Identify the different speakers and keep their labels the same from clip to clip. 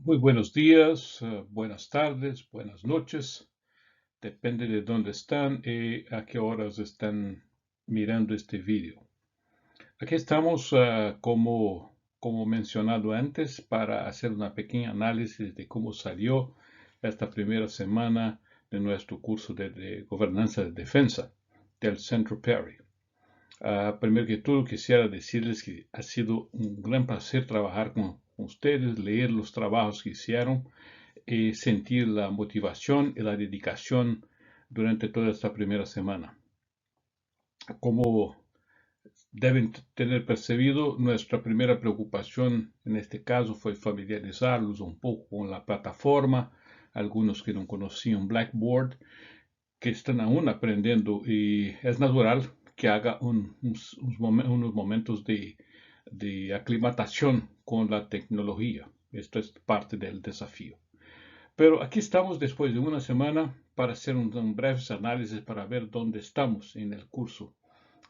Speaker 1: Muy buenos días, buenas tardes, buenas noches. Depende de dónde están y a qué horas están mirando este vídeo. Aquí estamos, como mencionado antes, para hacer una pequeña análisis de cómo salió esta primera semana de nuestro curso de gobernanza de defensa del Centro Perry. Primero que todo, quisiera decirles que ha sido un gran placer trabajar con ustedes, leer los trabajos que hicieron y sentir la motivación y la dedicación durante toda esta primera semana. Como deben tener percibido, nuestra primera preocupación en este caso fue familiarizarlos un poco con la plataforma, algunos que no conocían Blackboard, que están aún aprendiendo y es natural que haga unos momentos de aclimatación con la tecnología. Esto es parte del desafío. Pero aquí estamos después de una semana para hacer un breve análisis para ver dónde estamos en el curso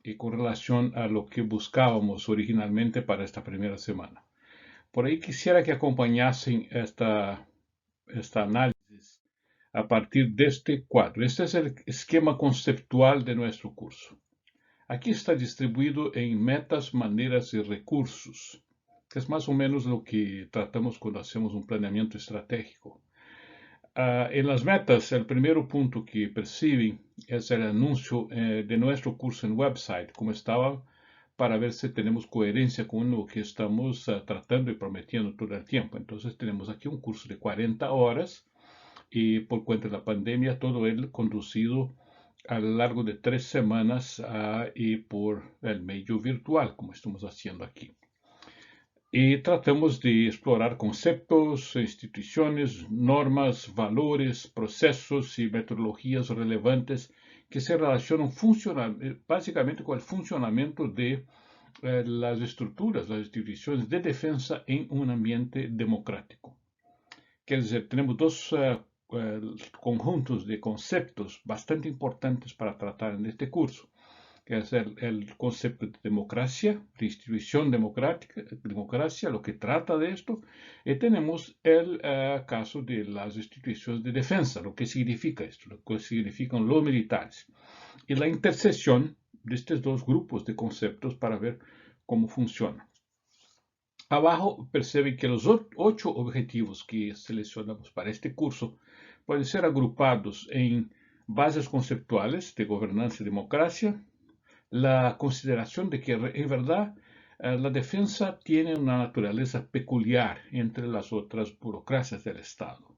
Speaker 1: y con relación a lo que buscábamos originalmente para esta primera semana. Por ahí quisiera que acompañasen esta análisis a partir de este cuadro. Este es el esquema conceptual de nuestro curso. Aquí está distribuido en metas, maneras y recursos, que es más o menos lo que tratamos cuando hacemos un planeamiento estratégico. En las metas, el primer punto que perciben es el anuncio de nuestro curso en website, como estaba, para ver si tenemos coherencia con lo que estamos tratando y prometiendo todo el tiempo. Entonces tenemos aquí un curso de 40 horas y por cuenta de la pandemia, todo él conducido a lo largo de 3 semanas y por el medio virtual, como estamos haciendo aquí. Y tratamos de explorar conceptos, instituciones, normas, valores, procesos y metodologías relevantes que se relacionan básicamente con el funcionamiento de las estructuras, las instituciones de defensa en un ambiente democrático. Quer dizer, tenemos dos conjuntos de conceptos bastante importantes para tratar en este curso, que es el concepto de democracia, de institución democrática, democracia, lo que trata de esto, y tenemos el caso de las instituciones de defensa, lo que significa esto, lo que significan los militares, y la intersección de estos dos grupos de conceptos para ver cómo funciona. Abajo perciben que los 8 objetivos que seleccionamos para este curso pueden ser agrupados en bases conceptuales de gobernanza y democracia, la consideración de que en verdad la defensa tiene una naturaleza peculiar entre las otras burocracias del Estado.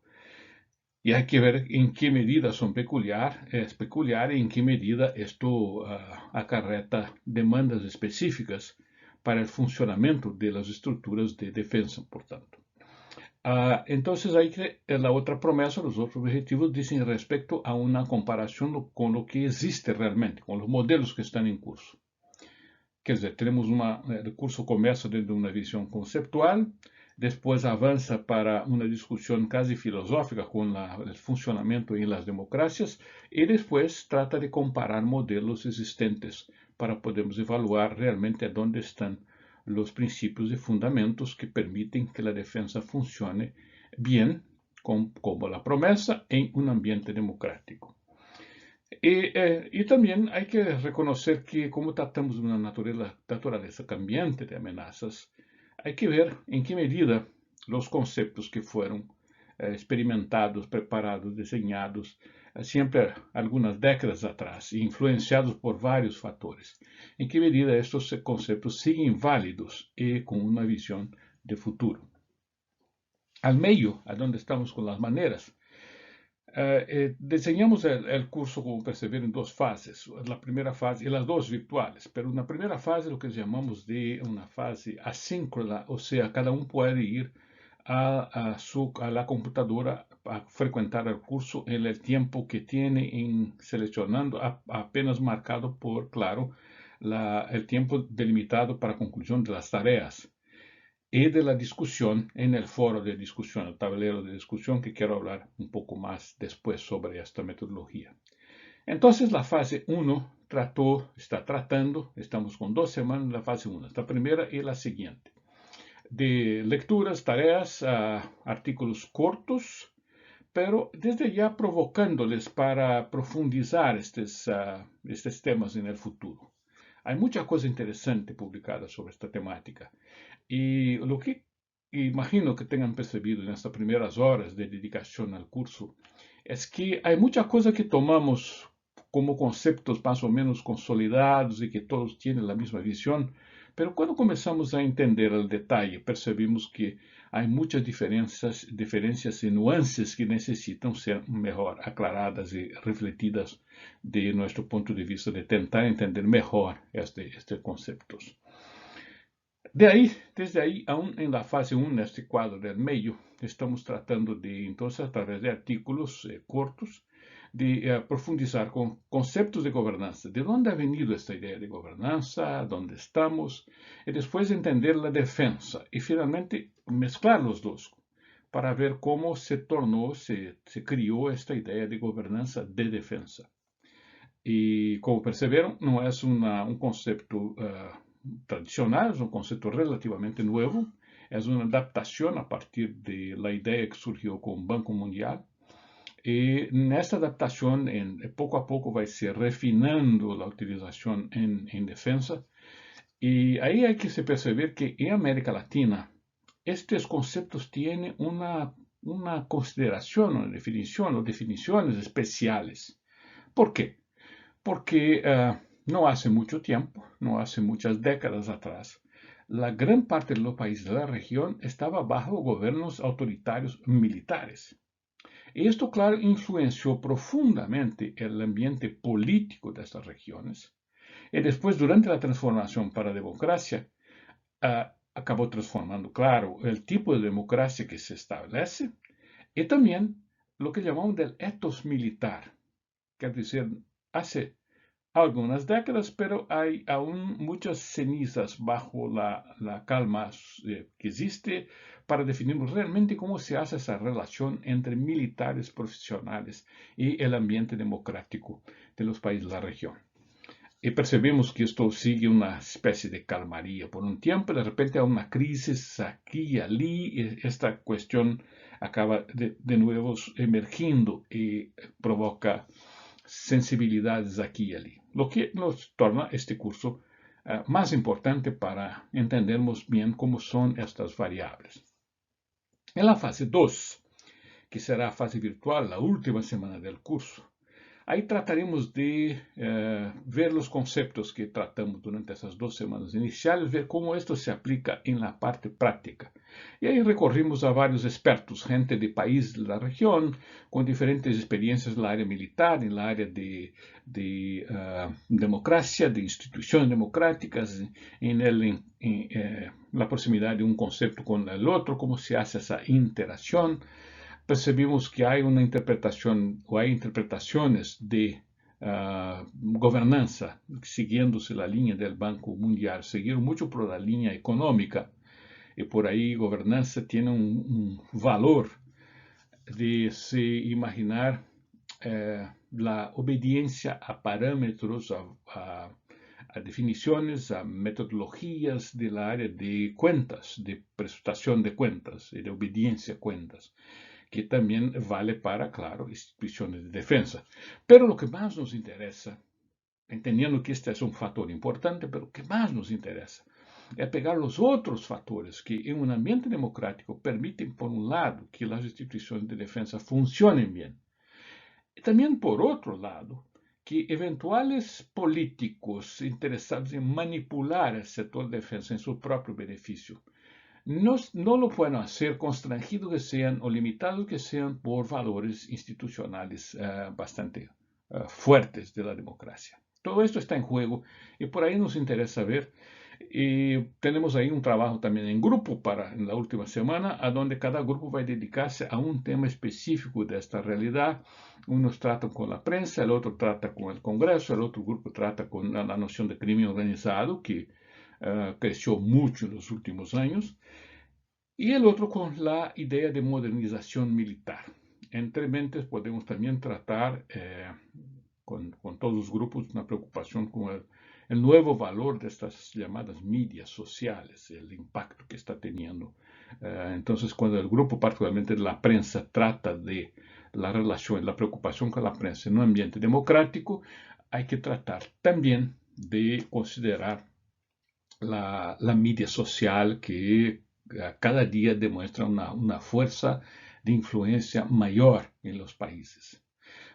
Speaker 1: Y hay que ver en qué medida es peculiar y en qué medida esto acarreta demandas específicas para el funcionamiento de las estructuras de defensa, por tanto. Entonces, hay que la otra promesa, los otros objetivos dicen respecto a una comparación con lo que existe realmente, con los modelos que están en curso. Quer dizer, el curso começa desde uma visão conceptual, depois avança para uma discussão quase filosófica com o funcionamento em las democracias e depois trata de comparar modelos existentes para podermos evaluar realmente onde estão os princípios e fundamentos que permitem que a defesa funcione bem, como a promessa, em um ambiente democrático. Y también hay que reconocer que como tratamos de una naturaleza cambiante de amenazas, hay que ver en qué medida los conceptos que fueron experimentados, preparados, diseñados, siempre algunas décadas atrás, e influenciados por varios factores, en qué medida estos conceptos siguen válidos y con una visión de futuro. Al medio, a donde estamos con las maneras, desenhamos o curso, como perceberam, em duas fases. A primeira fase, e as duas virtuais, mas na primeira fase, o que chamamos de uma fase assíncrona, ou seja, cada pode ir a la computadora a frequentar o curso em el tempo que tiene, selecionando apenas marcado por, claro, el tempo delimitado para a conclusão de las tareas y de la discusión en el foro de discusión, el tablero de discusión, que quiero hablar un poco más después sobre esta metodología. Entonces, la fase 1 estamos con 2 semanas en la fase 1, esta primera y la siguiente. de lecturas, tareas, artículos cortos, pero desde ya provocándoles para profundizar estos temas en el futuro. Hay mucha cosa interesante publicada sobre esta temática. Y lo que imagino que tengan percibido en estas primeras horas de dedicación al curso es que hay mucha cosa que tomamos como conceptos más o menos consolidados y que todos tienen la misma visión, pero cuando comenzamos a entender el detalle, percebimos que hay muchas diferencias y nuances que necesitan ser mejor aclaradas y refletidas de nuestro punto de vista de intentar entender mejor estos conceptos. Desde ahí, aún en la fase 1, en este cuadro del medio, estamos tratando de, entonces, a través de artículos cortos, de profundizar con conceptos de gobernanza. ¿De dónde ha venido esta idea de gobernanza? ¿Dónde estamos? Y después entender la defensa. Y finalmente mezclar los dos para ver cómo se tornó, se crió esta idea de gobernanza de defensa. Y como percibieron, no es un concepto tradicional, es un concepto relativamente nuevo, es una adaptación a partir de la idea que surgió con el Banco Mundial. Y en esta adaptación, poco a poco, va a ser refinando la utilización en defensa. Y ahí hay que se perceber que en América Latina, estos conceptos tienen una consideración, una definición o definiciones especiales. ¿Por qué? Porque no hace mucho tiempo, no hace muchas décadas atrás, la gran parte de los países de la región estaba bajo gobiernos autoritarios militares. Y esto, claro, influenció profundamente el ambiente político de estas regiones. Y después, durante la transformación para la democracia, acabó transformando, claro, el tipo de democracia que se establece y también lo que llamamos del ethos militar. Quer decir, hace algunas décadas, pero hay aún muchas cenizas bajo la calma que existe para definir realmente cómo se hace esa relación entre militares profesionales y el ambiente democrático de los países de la región. Y percebemos que esto sigue una especie de calmaría por un tiempo, de repente hay una crisis aquí y allí, y esta cuestión acaba de nuevo emergiendo y provoca sensibilidades aquí y allí, lo que nos torna este curso más importante para entendermos bien cómo son estas variables. En la fase 2, que será a fase virtual, la última semana del curso, ahí trataremos de ver los conceptos que tratamos durante esas 2 semanas iniciales, ver cómo esto se aplica en la parte práctica. Y ahí recorrimos a varios expertos, gente de países de la región, con diferentes experiencias en la área militar, en la área de democracia, de instituciones democráticas, la proximidad de un concepto con el otro, cómo se hace esa interacción. Percebimos que hay una interpretación o hay interpretaciones de gobernanza siguiéndose la línea del Banco Mundial, seguir mucho por la línea económica y por ahí gobernanza tiene un valor de se imaginar la obediencia a parámetros, a definiciones, a metodologías de la área de cuentas, de prestación de cuentas y de obediencia a cuentas, que también vale para, claro, instituciones de defensa. Pero lo que más nos interesa, entendiendo que este es un factor importante, pero lo que más nos interesa es pegar los otros factores que en un ambiente democrático permiten, por un lado, que las instituciones de defensa funcionen bien. Y también, por otro lado, que eventuales políticos interesados en manipular el sector de defensa en su propio beneficio no lo pueden hacer constrangidos que sean o limitados que sean por valores institucionales bastante fuertes de la democracia. Todo esto está en juego y por ahí nos interesa ver. Y tenemos ahí un trabajo también en grupo para en la última semana, a donde cada grupo va a dedicarse a un tema específico de esta realidad. Unos tratan con la prensa, el otro trata con el Congreso, el otro grupo trata con la noción de crimen organizado, que creció mucho en los últimos años, y el otro con la idea de modernización militar. Entre mentes podemos también tratar con todos los grupos una preocupación con el nuevo valor de estas llamadas medias sociales, el impacto que está teniendo. Entonces, cuando el grupo, particularmente la prensa, trata de la relación, la preocupación con la prensa en un ambiente democrático, hay que tratar también de considerar la media social que cada día demuestra una fuerza de influencia mayor en los países.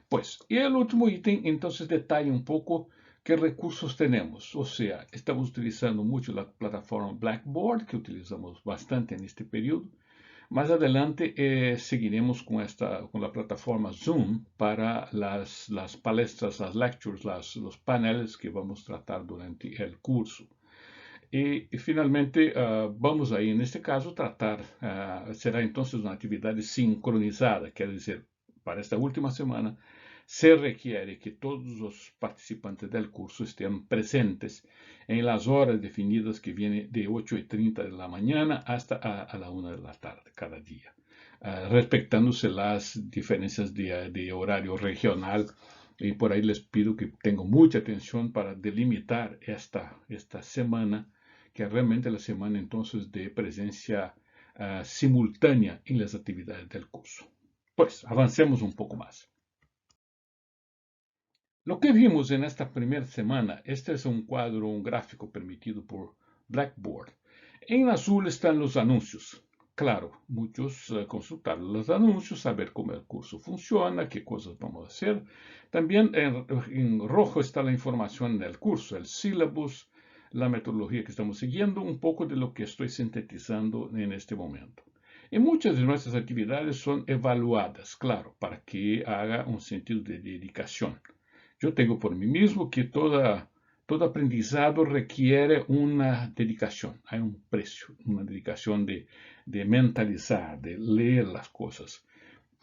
Speaker 1: Pues, y el último ítem, entonces, detalla un poco qué recursos tenemos. O sea, estamos utilizando mucho la plataforma Blackboard, que utilizamos bastante en este periodo. Más adelante seguiremos con la plataforma Zoom para las palestras, las lectures, los paneles que vamos a tratar durante el curso. Y finalmente, vamos aí, neste caso, tratar, será então uma atividade sincronizada, quer dizer, para esta última semana, se requiere que todos os participantes do curso estejam presentes em las horas definidas que vienen de 8:30 da manhã hasta a la 1 da tarde, cada dia, respectándose as diferenças de horário regional. E por aí les pido que tenham muita atenção para delimitar esta semana, que es realmente la semana entonces de presencia simultánea en las actividades del curso. Pues avancemos un poco más. Lo que vimos en esta primera semana, este es un cuadro, un gráfico permitido por Blackboard. En azul están los anuncios. Claro, muchos consultaron los anuncios, saber cómo el curso funciona, qué cosas vamos a hacer. También en rojo está la información del curso, el syllabus, la metodología que estamos siguiendo, un poco de lo que estoy sintetizando en este momento. Y muchas de nuestras actividades son evaluadas, claro, para que haga un sentido de dedicación. Yo tengo por mí mismo que todo aprendizado requiere una dedicación, hay un precio, una dedicación de mentalizar, de leer las cosas.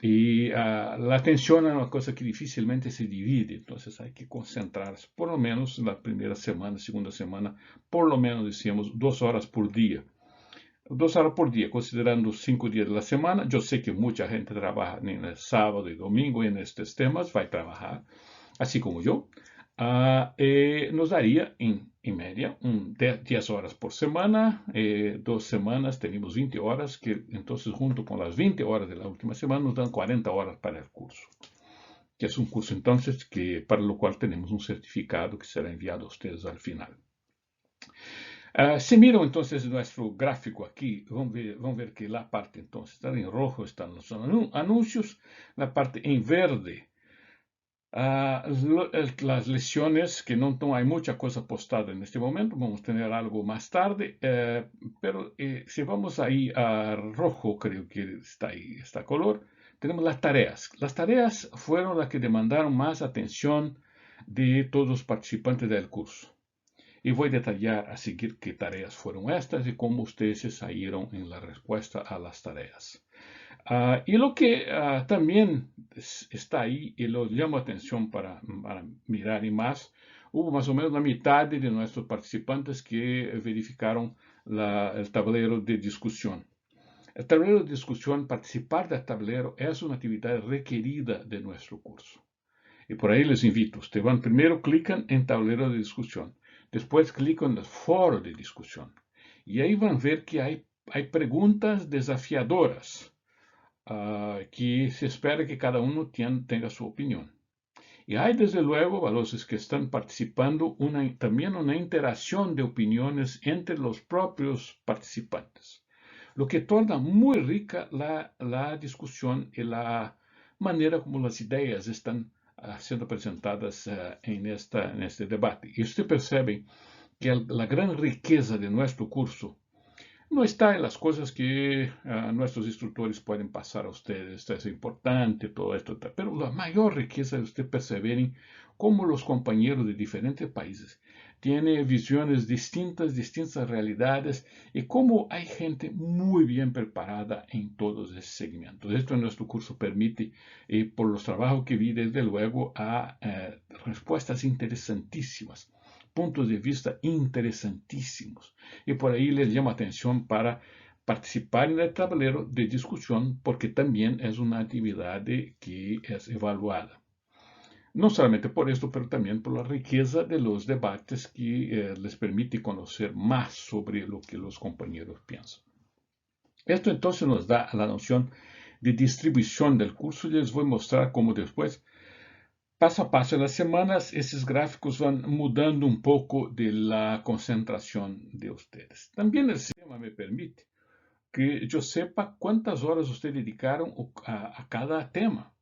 Speaker 1: Y la atención es una cosa que difícilmente se divide, entonces hay que concentrarse, por lo menos en la primera semana, segunda semana, por lo menos decíamos 2 horas por día. 2 horas por día, considerando 5 días de la semana. Yo sé que mucha gente trabaja en el sábado y domingo en estos temas, va a trabajar, así como yo. Nos daría en media 10 horas por semana, 2 semanas tenemos 20 horas, que entonces junto con las 20 horas de la última semana nos dan 40 horas para el curso, que es un curso entonces para lo cual tenemos un certificado que será enviado a ustedes al final. Si miran entonces nuestro gráfico aquí, vão ver que la parte entonces está en rojo, están los anuncios, la parte en verde, las lecciones que no hay mucha cosa postada en este momento, vamos a tener algo más tarde, pero si vamos ahí a rojo, creo que está ahí, está color, tenemos las tareas. Las tareas fueron las que demandaron más atención de todos los participantes del curso. Y voy a detallar a seguir qué tareas fueron estas y cómo ustedes se salieron en la respuesta a las tareas. Y lo que también está ahí y lo llamo atención para mirar y más, hubo más o menos la mitad de nuestros participantes que verificaron el tablero de discusión. El tablero de discusión, participar del tablero es una actividad requerida de nuestro curso. Y por ahí les invito, ustedes van primero, clican en tablero de discusión, después clican en el foro de discusión. Y ahí van a ver que hay preguntas desafiadoras. Que se espera que cada uno tenga su opinión. Y hay desde luego a los que están participando también una interacción de opiniones entre los propios participantes, lo que torna muy rica la discusión y la manera como las ideas están siendo presentadas en este debate. Y usted percibe que la gran riqueza de nuestro curso no está en las cosas que nuestros instructores pueden pasar a ustedes. Esto es importante, todo esto. Pero la mayor riqueza es usted percibir cómo los compañeros de diferentes países tienen visiones distintas, distintas realidades y cómo hay gente muy bien preparada en todos esos segmentos. Esto en nuestro curso permite, por los trabajos que vi, desde luego, a respuestas interesantísimas, puntos de vista interesantísimos. Y por ahí les llamo atención para participar en el tablero de discusión, porque también es una actividad que es evaluada. No solamente por esto, pero también por la riqueza de los debates que les permite conocer más sobre lo que los compañeros piensan. Esto entonces nos da la noción de distribución del curso y les voy a mostrar cómo después, paso a paso en las semanas, esos gráficos van mudando un poco de la concentración de ustedes. También el sistema me permite que yo sepa cuántas horas ustedes dedicaron a cada tema.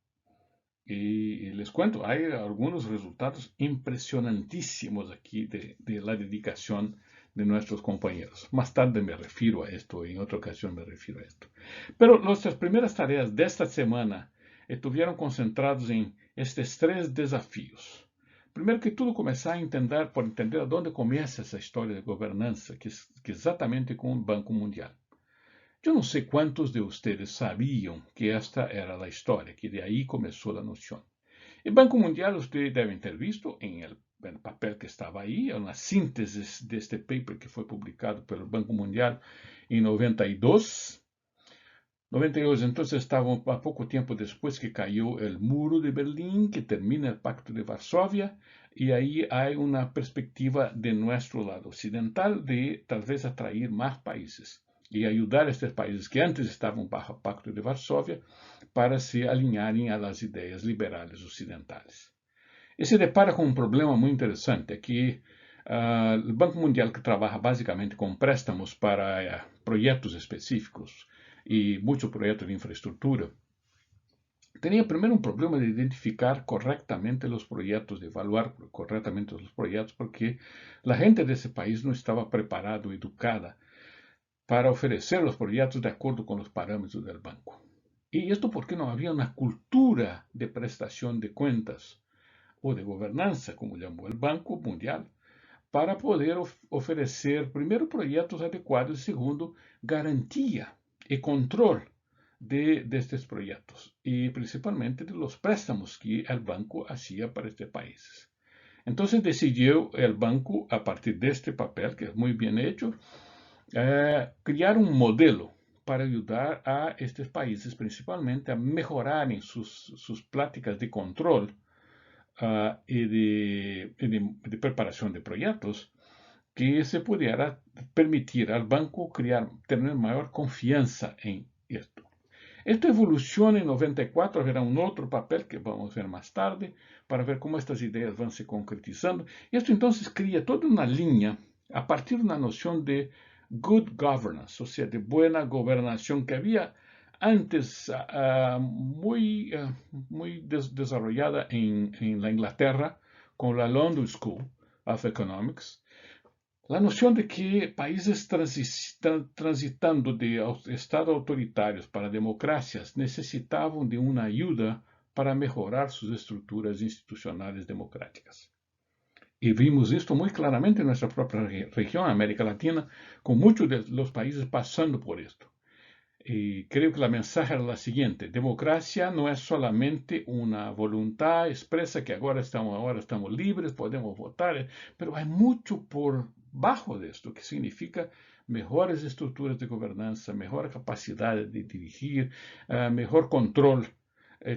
Speaker 1: Y les cuento, hay algunos resultados impresionantísimos aquí de la dedicación de nuestros compañeros. Más tarde me refiero a esto, en otra ocasión me refiero a esto. Pero nuestras primeras tareas de esta semana estuvieron concentradas en estos tres desafíos. Primero que tudo, começar a entender, por entender dónde começa essa história de governança, que exatamente com o Banco Mundial. Eu não sei quantos de vocês sabiam que esta era a história, que de aí começou a noção. El Banco Mundial, ustedes deben ter visto en el papel que estaba ahí, una síntesis de este paper que fue publicado por el Banco Mundial en 92. 92, entonces estaba a poco tiempo después que cayó el muro de Berlín, que termina el Pacto de Varsovia, y ahí hay una perspectiva de nuestro lado occidental de tal vez atraer más países y ayudar a estos países que antes estaban bajo el Pacto de Varsovia para se alinharem a las ideias liberales ocidentais. E se depara com um problema muito interessante, é que o Banco Mundial, que trabalha basicamente com préstamos para projetos específicos e muitos projetos de infraestrutura, tinha primeiro um problema de identificar corretamente os projetos, de evaluar corretamente os projetos, porque a gente desse país não estava preparada ou educada para oferecer os projetos de acordo com os parâmetros do banco. Y esto porque no había una cultura de prestación de cuentas o de gobernanza, como llamó el Banco Mundial, para poder ofrecer, primero, proyectos adecuados y, segundo, garantía y control de estos proyectos y principalmente de los préstamos que el banco hacía para este país. Entonces decidió el banco, a partir de este papel, que es muy bien hecho, criar un modelo para ayudar a estos países principalmente a mejorar en sus prácticas de control y de preparación de proyectos, que se pudiera permitir al banco tener mayor confianza en esto. Esta evoluciona en 94, habrá un otro papel que vamos a ver más tarde para ver cómo estas ideas van se concretizando. Y esto entonces cría toda una línea a partir de una noción de good governance, o sea, de buena gobernación que había antes muy desarrollada en la Inglaterra con la London School of Economics. La noción de que países transitando de estados autoritarios para democracias necesitaban de una ayuda para mejorar sus estructuras institucionales democráticas. Y vimos esto muy claramente en nuestra propia región, América Latina, con muchos de los países pasando por esto. Y creo que la mensaje era la siguiente: democracia no es solamente una voluntad expresa que ahora estamos libres, podemos votar, pero hay mucho por bajo de esto, que significa mejores estructuras de gobernanza, mejor capacidad de dirigir, mejor control.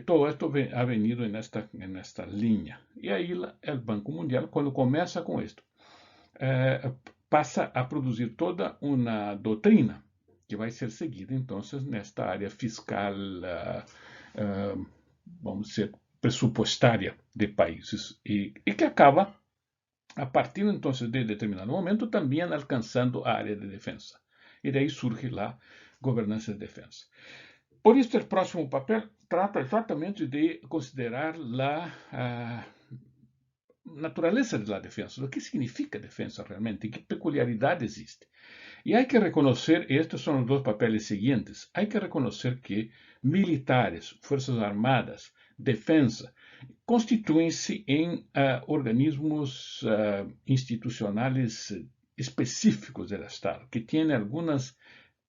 Speaker 1: Todo esto ha venido en esta línea. Y ahí el Banco Mundial, cuando comienza con esto, pasa a producir toda una doctrina que vai ser seguida, então, nesta área fiscal, vamos dizer, pressupostária de países, e que acaba, a partir, então, de determinado momento, também alcançando a área de defesa. E daí surge lá governança de defesa. Por isso, o próximo papel trata exatamente de considerar a natureza da defesa, o que significa defesa realmente, que peculiaridade existe. Y hay que reconocer, y estos son los dos papeles siguientes, hay que reconocer que militares, fuerzas armadas, defensa, constituyen-se en organismos institucionales específicos del Estado, que tienen algunas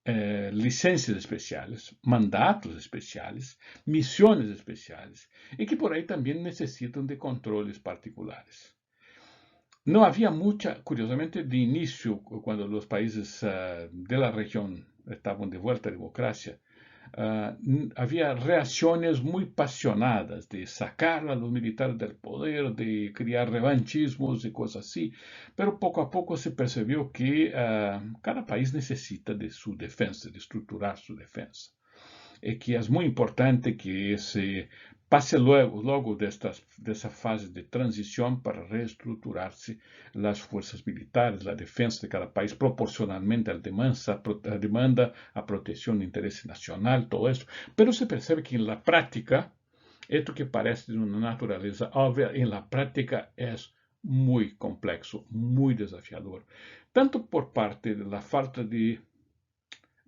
Speaker 1: licencias especiales, mandatos especiales, misiones especiales, y que por ahí también necesitan de controles particulares. No había mucha, curiosamente, de inicio, cuando los países de la región estaban de vuelta a democracia, había reacciones muy pasionadas de sacar a los militares del poder, de crear revanchismos y cosas así, pero poco a poco se percibió que cada país necesita de su defensa, de estructurar su defensa. Que es muy importante que se pase luego de esa fase de transición para reestructurarse las fuerzas militares, la defensa de cada país proporcionalmente a la demanda, a protección de interés nacional, todo eso. Pero se percibe que en la práctica, esto que parece de una naturaleza obvia, en la práctica es muy complejo, muy desafiador, tanto por parte de la falta de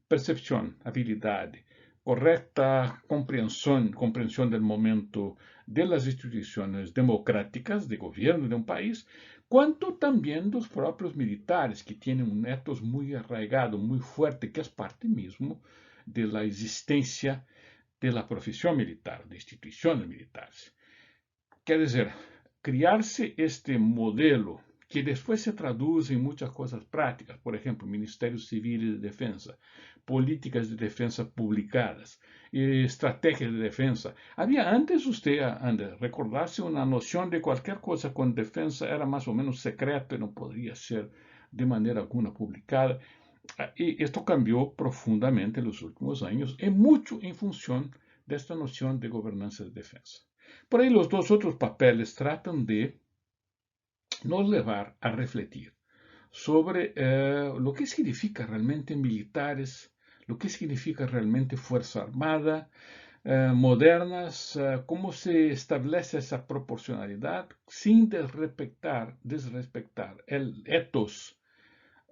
Speaker 1: percepción, habilidad, correcta comprensión del momento de las instituciones democráticas de gobierno de un país, cuanto también los propios militares, que tienen un ethos muy arraigado, muy fuerte, que es parte mismo de la existencia de la profesión militar, de instituciones militares. Quer dizer, criarse este modelo que después se traduce en muchas cosas prácticas, por ejemplo, ministerios civiles de defensa, políticas de defensa publicadas, estrategias de defensa. Había antes usted, recordarse una noción de cualquier cosa con defensa era más o menos secreto y no podría ser de manera alguna publicada. Y esto cambió profundamente en los últimos años, y mucho en función de esta noción de gobernanza de defensa. Por ahí los dos otros papeles tratan de nos llevar a refletir sobre lo que significa realmente militares, lo que significa realmente Fuerza Armada, modernas, cómo se establece esa proporcionalidad sin desrespectar el ethos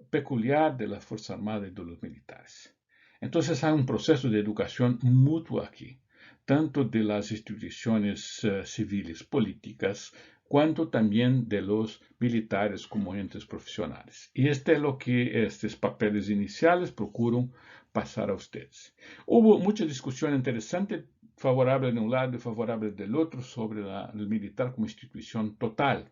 Speaker 1: peculiar de la Fuerza Armada y de los militares. Entonces hay un proceso de educación mutua aquí, tanto de las instituciones civiles políticas, cuanto también de los militares como entes profesionales. Y este es lo que estos papeles iniciales procuran pasar a ustedes. Hubo mucha discusión interesante, favorable de un lado y favorable del otro, sobre el militar como institución total,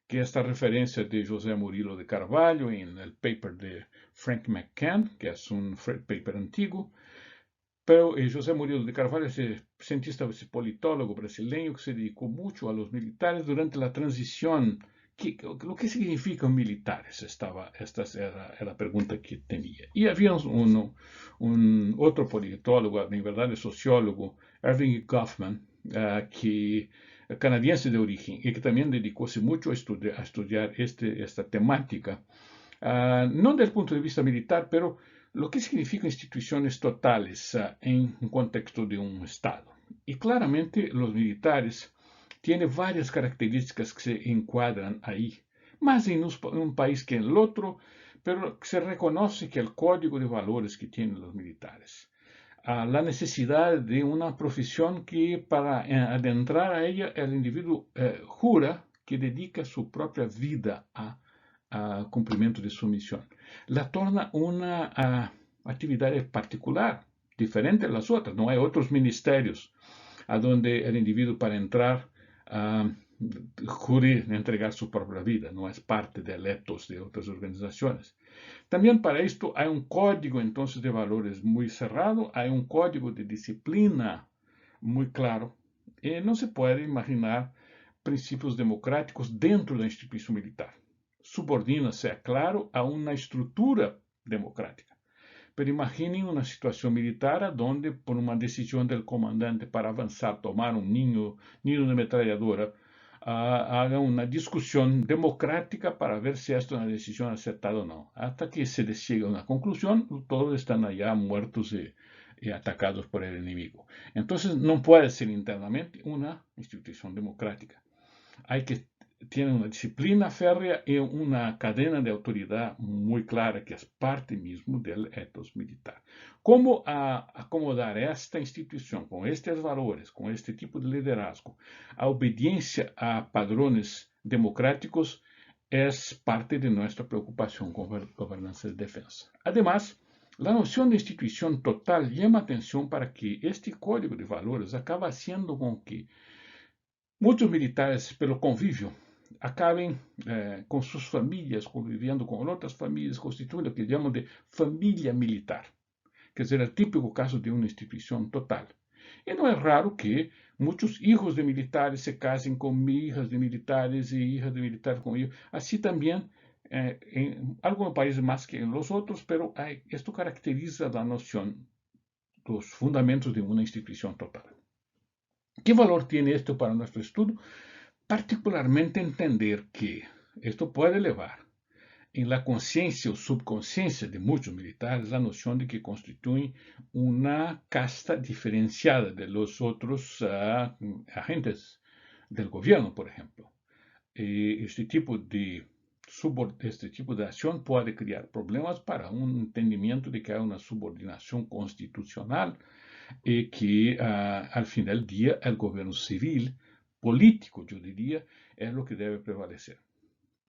Speaker 1: que esta referencia de José Murilo de Carvalho en el paper de Frank McCann, que es un paper antiguo, pero José Murilo de Carvalho es cientista, politólogo brasileño que se dedicó mucho a los militares durante la transición. Lo que significan militares? Esta era la pregunta que tenía. Y había otro politólogo, en verdad sociólogo, Erving Goffman, que canadiense de origen y que también dedicóse mucho a estudiar esta temática, no desde el punto de vista militar, pero lo que significan instituciones totales en un contexto de un Estado. Y claramente los militares tienen varias características que se encuadran ahí, más en un país que en el otro, pero se reconoce que el código de valores que tienen los militares, la necesidad de una profesión que para adentrar a ella el individuo jura que dedica su propia vida a cumplimiento de su misión, la torna una actividad particular, diferente a las otras. No hay otros ministerios a donde el individuo para entrar jure entregar su propia vida, no es parte del ethos de otras organizaciones. También para esto hay un código entonces de valores muy cerrado, hay un código de disciplina muy claro. No se puede imaginar princípios democráticos dentro da instituição militar. Subordina-se, é claro, a uma estrutura democrática. Pero imaginem uma situação militar onde, por uma decisão do comandante para avançar, tomar um ninho de metralhadora, haga uma discussão democrática para ver se esta é uma decisão acertada ou não. Até que se chega a uma conclusão, todos estão allá muertos e atacados por el inimigo. Entonces, no puede ser internamente una institución democrática. Hay que tener una disciplina férrea y una cadena de autoridad muy clara que es parte mismo del ethos militar. ¿Cómo acomodar esta institución con estos valores, con este tipo de liderazgo, a obediencia a padrones democráticos? Es parte de nuestra preocupación con gobernanza de defensa. Además, la noción de institución total llama atención para que este código de valores acaba haciendo con que muchos militares, pelo convívio, acaben con sus familias, conviviendo con otras familias, constituyendo lo que llaman de familia militar. Quer quer dizer, el típico caso de una institución total. Y no es raro que muchos hijos de militares se casen con hijas de militares y hijas de militares con hijos. Así también en algunos países más que en los otros, pero esto caracteriza la noción, los fundamentos de una institución total. ¿Qué valor tiene esto para nuestro estudio? Particularmente entender que esto puede llevar en la conciencia o subconsciencia de muchos militares la noción de que constituyen una casta diferenciada de los otros agentes del gobierno, por ejemplo. Este tipo de acción puede crear problemas para un entendimiento de que hay una subordinación constitucional y que al fin del día el gobierno civil, político, yo diría, es lo que debe prevalecer.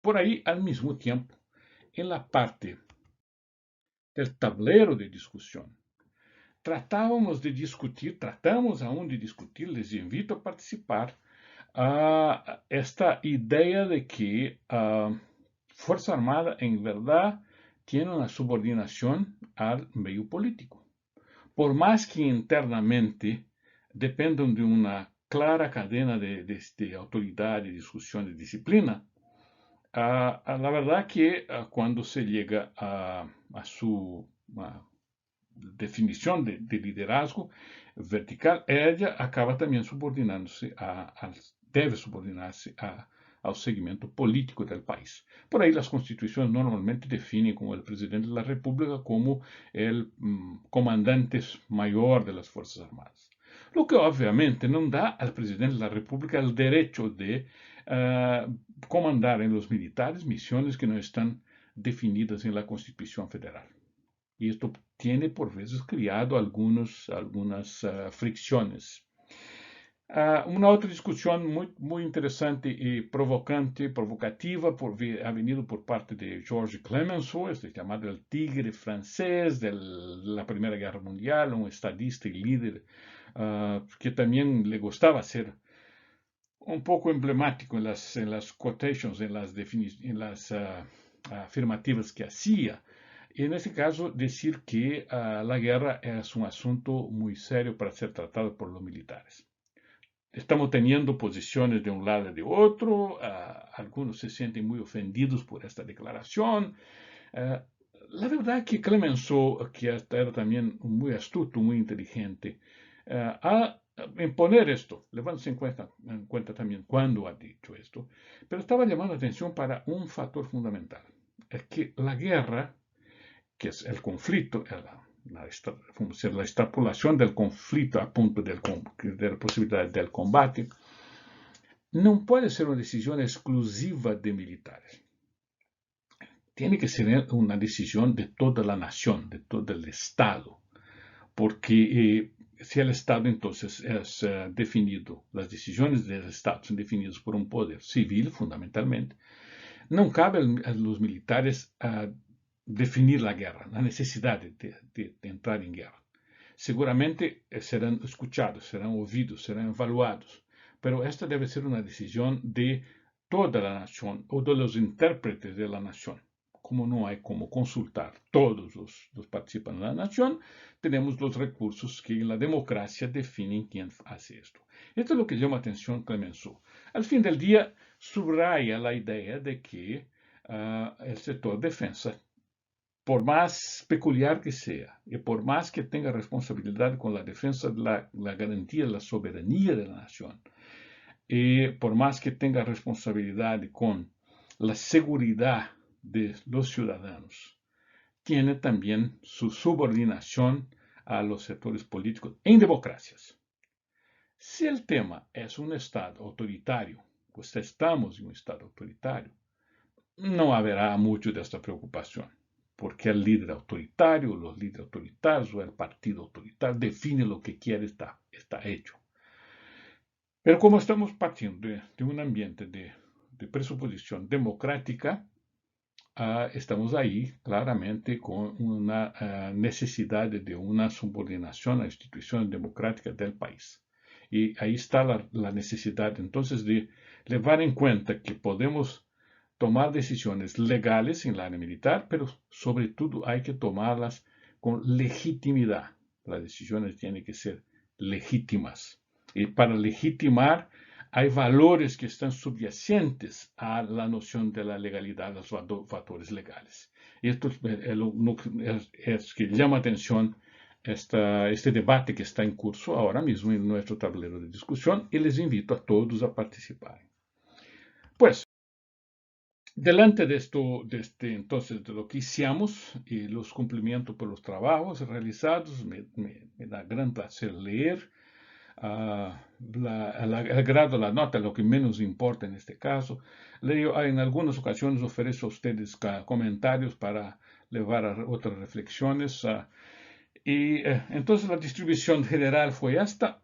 Speaker 1: Por ahí, al mismo tiempo, en la parte del tablero de discusión, tratamos aún de discutir, les invito a participar, esta idea de que Fuerza Armada en verdad tiene una subordinación al medio político. Por más que internamente dependan de una clara cadena de autoridad, de discusión, de disciplina, la verdad que cuando se llega a su definición de liderazgo vertical, ella acaba también debe subordinarse al segmento político del país. Por ahí las constituciones normalmente definen como el presidente de la República como el comandante mayor de las Fuerzas Armadas. Lo que obviamente no da al presidente de la República el derecho de comandar en los militares misiones que no están definidas en la Constitución Federal. Y esto tiene por veces creado algunas fricciones. Una otra discusión muy interesante y provocativa ha venido por parte de Georges Clemenceau, llamado el tigre francés de la Primera Guerra Mundial, un estadista y líder que también le gustaba ser un poco emblemático en las quotations, en las afirmativas que hacía. Y en este caso, decir que la guerra es un asunto muy serio para ser tratado por los militares. Estamos teniendo posiciones de un lado y de otro, algunos se sienten muy ofendidos por esta declaración. La verdad que Clemenceau, que era también muy astuto, muy inteligente, en poner esto, levándose en cuenta también cuándo ha dicho esto, pero estaba llamando la atención para un factor fundamental, es que la guerra, que es el conflicto, la extrapolación del conflicto a punto de la posibilidad del combate, no puede ser una decisión exclusiva de militares. Tiene que ser una decisión de toda la nación, de todo el Estado, porque si el Estado entonces es definido, las decisiones del Estado son definidas por un poder civil fundamentalmente, no cabe a los militares definir la guerra, la necesidad de entrar en guerra. Seguramente serán escuchados, serán oídos, serán evaluados, pero esta debe ser una decisión de toda la nación o de los intérpretes de la nación. Como no hay como consultar todos los participantes de la nación, tenemos los recursos que en la democracia definen quién hace esto. Esto es lo que llama atención Clemenceau. Al fin del día, subraya la idea de que el sector defensa, por más peculiar que sea, y por más que tenga responsabilidad con la defensa de la garantía de la soberanía de la nación, y por más que tenga responsabilidad con la seguridad de los ciudadanos, tiene también su subordinación a los sectores políticos en democracias. Si el tema es un Estado autoritario, pues estamos en un Estado autoritario, no habrá mucho de esta preocupación, porque el líder autoritario, los líderes autoritarios o el partido autoritario define lo que quiere, está hecho. Pero como estamos partiendo de un ambiente de presuposición democrática, estamos ahí claramente con una necesidad de una subordinación a las instituciones democráticas del país. Y ahí está la necesidad entonces de llevar en cuenta que podemos tomar decisiones legales en el área militar, pero sobre todo hay que tomarlas con legitimidad. Las decisiones tienen que ser legítimas. Y para legitimar, hay valores que están subyacentes a la noción de la legalidad, los factores legales. Y esto es que llama atención este debate que está en curso ahora mismo en nuestro tablero de discusión y les invito a todos a participar. Pues, delante de esto, entonces, de lo que hicimos y los cumplimientos por los trabajos realizados, me da gran placer leer el grado, la nota, lo que menos importa en este caso. Leo, en algunas ocasiones ofrezco a ustedes comentarios para llevar a otras reflexiones. Entonces la distribución general fue esta.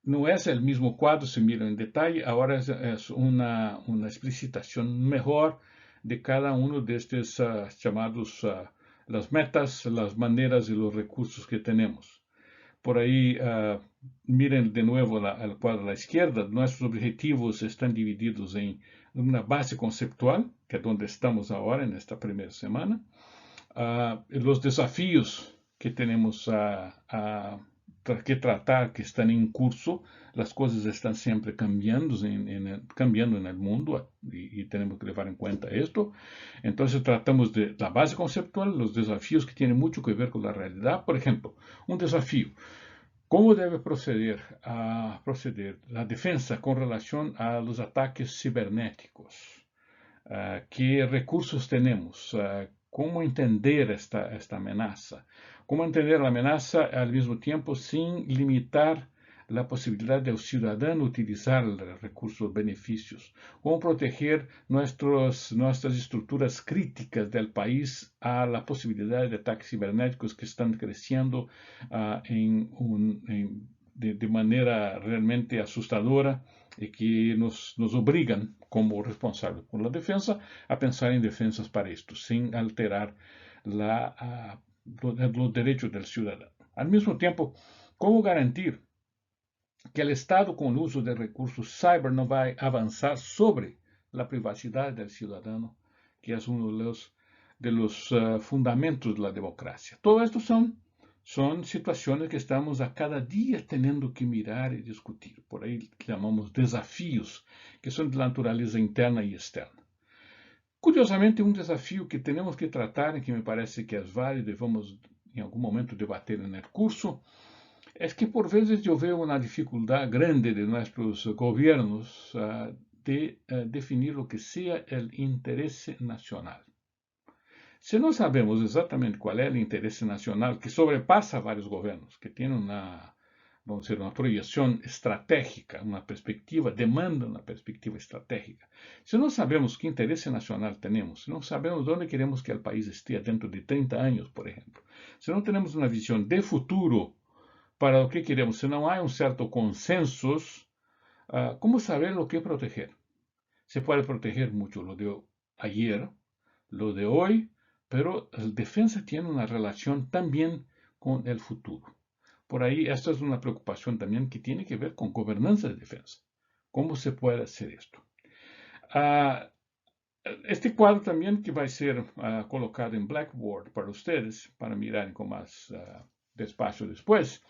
Speaker 1: No es el mismo cuadro, se mira en detalle, ahora es una explicitación mejor de cada uno de estos llamados las metas, las maneras y los recursos que tenemos. Por ahí, miren de nuevo el cuadro a la izquierda. Nuestros objetivos están divididos en una base conceptual, que es donde estamos ahora en esta primera semana. Los desafíos que tenemos que tratar, que están en curso. Las cosas están siempre cambiando en el mundo y tenemos que llevar en cuenta esto. Entonces tratamos de la base conceptual, los desafíos que tienen mucho que ver con la realidad. Por ejemplo, un desafío. ¿Cómo debe proceder la defensa con relación a los ataques cibernéticos? ¿Qué recursos tenemos? ¿Cómo entender esta amenaza? ¿Cómo entender la amenaza al mismo tiempo sin limitar la posibilidad del ciudadano utilizar los recursos, beneficios? ¿Cómo proteger nuestras estructuras críticas del país a la posibilidad de ataques cibernéticos que están creciendo de manera realmente asustadora y que nos obligan, como responsables por la defensa, a pensar en defensas para esto, sin alterar los derechos del ciudadano? Al mismo tiempo, ¿cómo garantir que el Estado, con el uso de recursos cyber, no va a avanzar sobre la privacidad del ciudadano, que es uno de los fundamentos de la democracia? Todo esto son situaciones que estamos a cada día teniendo que mirar y discutir. Por ahí llamamos desafíos, que son de naturaleza interna y externa. Curiosamente, un desafío que tenemos que tratar y que me parece que es válido y vamos en algún momento debater en el curso, es que por veces yo veo una dificultad grande de nuestros gobiernos de definir lo que sea el interés nacional. Si no sabemos exactamente cuál es el interés nacional, que sobrepasa varios gobiernos, que tiene vamos a decir, una proyección estratégica, una perspectiva, demanda una perspectiva estratégica. Si no sabemos qué interés nacional tenemos, si no sabemos dónde queremos que el país esté dentro de 30 años, por ejemplo, si no tenemos una visión de futuro para lo que queremos, si no hay un cierto consenso, ¿cómo saber lo que proteger? Se puede proteger mucho lo de ayer, lo de hoy, pero la defensa tiene una relación también con el futuro. Por ahí, esta es una preocupación también que tiene que ver con gobernanza de defensa. ¿Cómo se puede hacer esto? Este cuadro también, que va a ser colocado en Blackboard para ustedes, para mirar con más despacio después,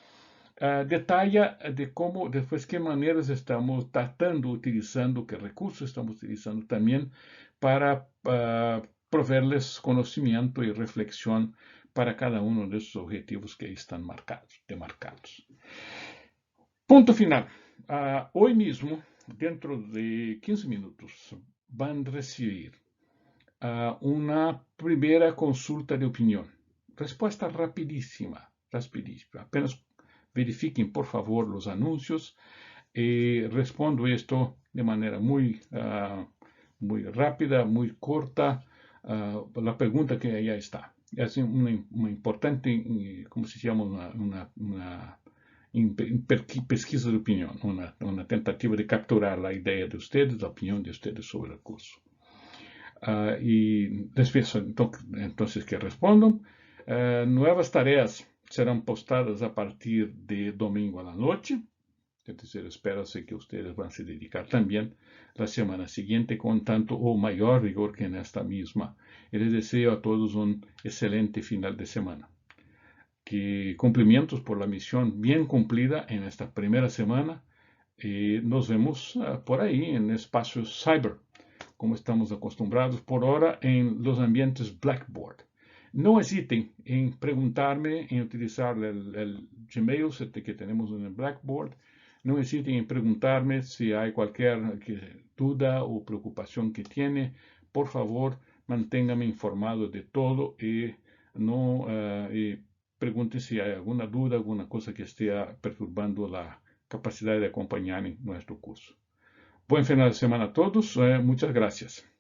Speaker 1: detalla de cómo, después, qué maneras estamos tratando, utilizando, qué recursos estamos utilizando también para proveerles conocimiento y reflexión para cada uno de esos objetivos que ahí están demarcados. Punto final. Hoy mismo, dentro de 15 minutos, van a recibir una primera consulta de opinión. Respuesta rapidísima. Apenas verifiquen, por favor, los anuncios. Respondo esto de manera muy rápida, muy corta. La pregunta que ya está. Es una importante, ¿cómo se llama? Una pesquisa de opinión, una tentativa de capturar la idea de ustedes, la opinión de ustedes sobre el curso. Y después, entonces, que respondo. Nuevas tareas serán postadas a partir de domingo a la noche. Entonces, espérase que ustedes van a se dedicar también la semana siguiente con tanto o mayor rigor que en esta misma. Y les deseo a todos un excelente final de semana. que cumplimientos por la misión bien cumplida en esta primera semana. Nos vemos por ahí en espacios cyber, como estamos acostumbrados por ahora en los ambientes Blackboard. No hesiten en preguntarme, en utilizar el Gmail que tenemos en el Blackboard. No hesiten en preguntarme si hay cualquier duda o preocupación que tiene. Por favor, manténgame informado de todo y no pregunte si hay alguna duda, alguna cosa que esté perturbando la capacidad de acompañar en nuestro curso. Buen final de semana a todos. Muchas gracias.